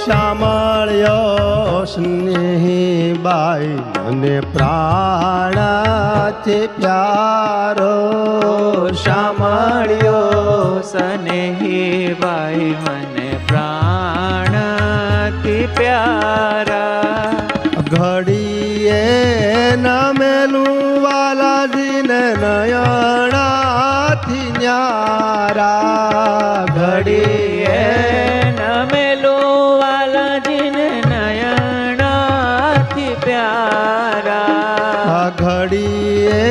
શામળ્યો સ્નેહી બાઈ મને પ્રાણાથી પ્યારો શામળ્યો સ્નેહી બાઈ મને પ્રાણથી પ્યારા ઘડીએ નમેલું વાલાજીને નયણાથી ન્યારા ઘડીએ નમેલું વાલાજીને નયણાથી પ્યારા ઘડીએ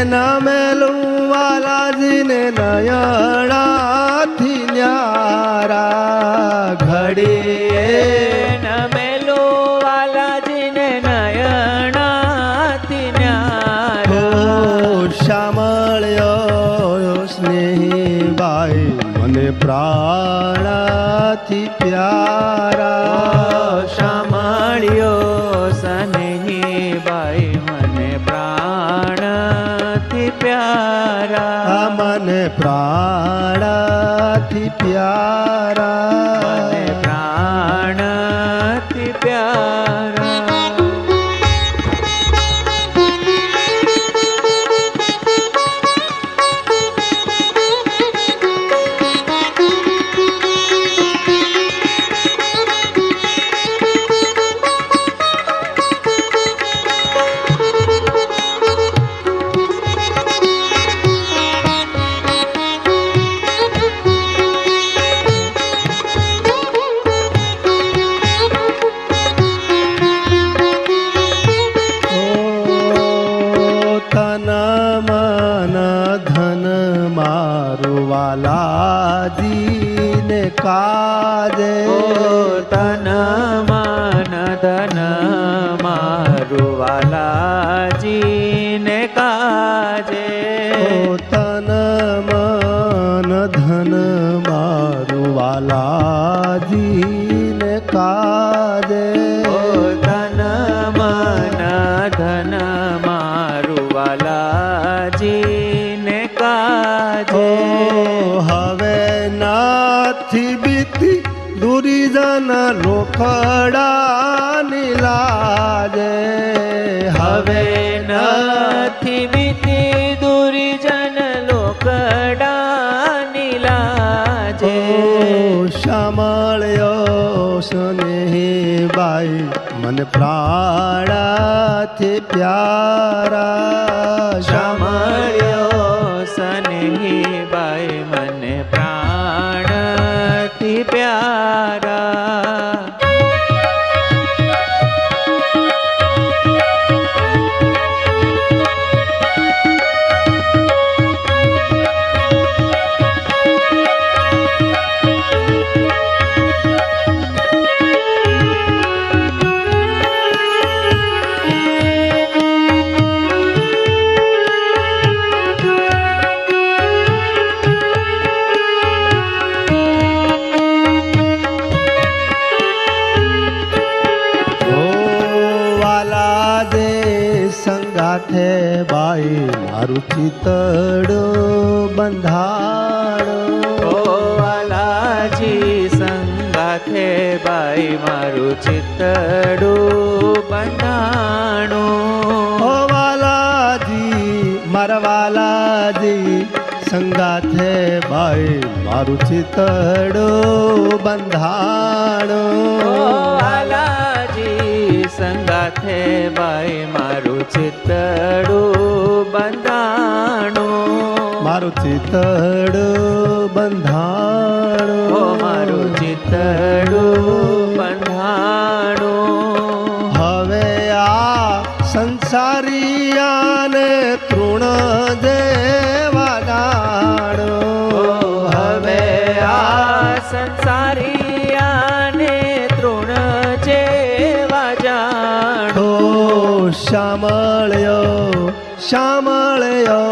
નમેલું વાલાજીને નયણાથી ન્યારા ઘડીએ નમેલું વાલાજીને નયણાથી ન્યારા શામળ્યો સ્નેહી બાઈ મને પ્રાણાથી પ્યારા શામળ્યો સ્નેહી બાઈ મને પ્રાણથી પ્યારા મને પ્રાણાથી પ્યારા મને પ્રાણથી પ્યારા વાલાજીને કાજે તન મન ધન મારું વાલાજીને કાજે તન મન ધન મારું વાલાજીને કાજે તન મન ધન મારું વાલાજીને કાજે હવે નથી બીતી દુરીજન લોકડાની લાજે હવે નથી બીતી દુર્જન લોકડાની લાજે શામળ્યો સ્નેહી બાઈ મને પ્રાણાથી પ્યારા શામળ્યો સ્નેહી બાઈ મને પ્રાણથી પ્યારા સંગાથે બાઈ મારું ચિતડું બંધાણો વાલાજી સંગાથે બાઈ મારું ચિતડું બંધાણું ઓ વાલાજી મારા વાલાજી સંગાથે બાઈ મારું ચિતડું બંધાણો વાલાજી સંગાથે બાઈ મારું ચિતડું બંધાણું મારું ચિતડું બંધાણો મારું ચિતડું બંધાણું હવે આ સંસારિયાને તૃણ જેવા જાણો હવે આ સંસારિયાને તૃણ જેવા જાણો શામળ્યો શામળ્યો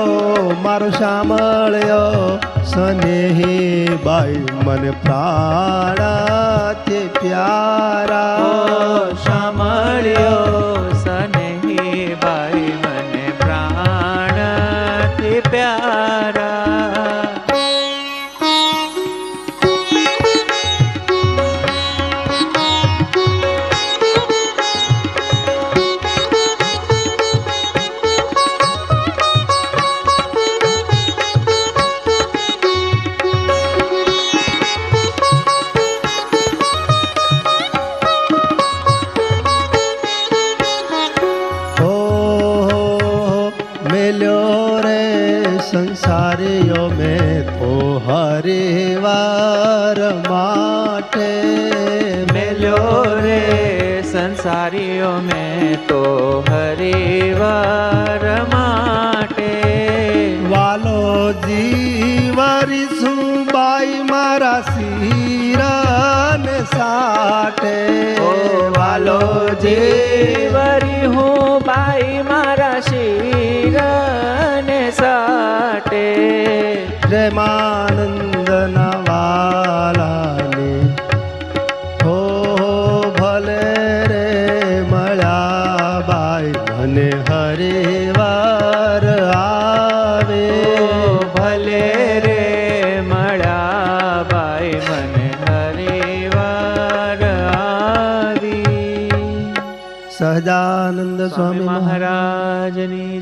મારો શામળ્યો સ્નેહી બાઈ મને પ્રાણાથી પ્યારા શામળ્યો સ્નેહી બાઈ મને પ્રાણથી પ્યારા બોલ્યો રે સંસારીઓ મેં તો હરિવાર માટે વાલો જીવરીશું બાઈ મારા શિરને સાટે ઓ વાલો જીવરી હું બાઈ મારા શિરને સાટે પ્રેમાનંદના વાલાને હો ભલે રે મળ્યા બાઈ મને હરિવાર આવે ભલે રે મળ્યા બાઈ મને હરિવાર આવી સહજાનંદ સ્વામી મહારાજ મહારાજની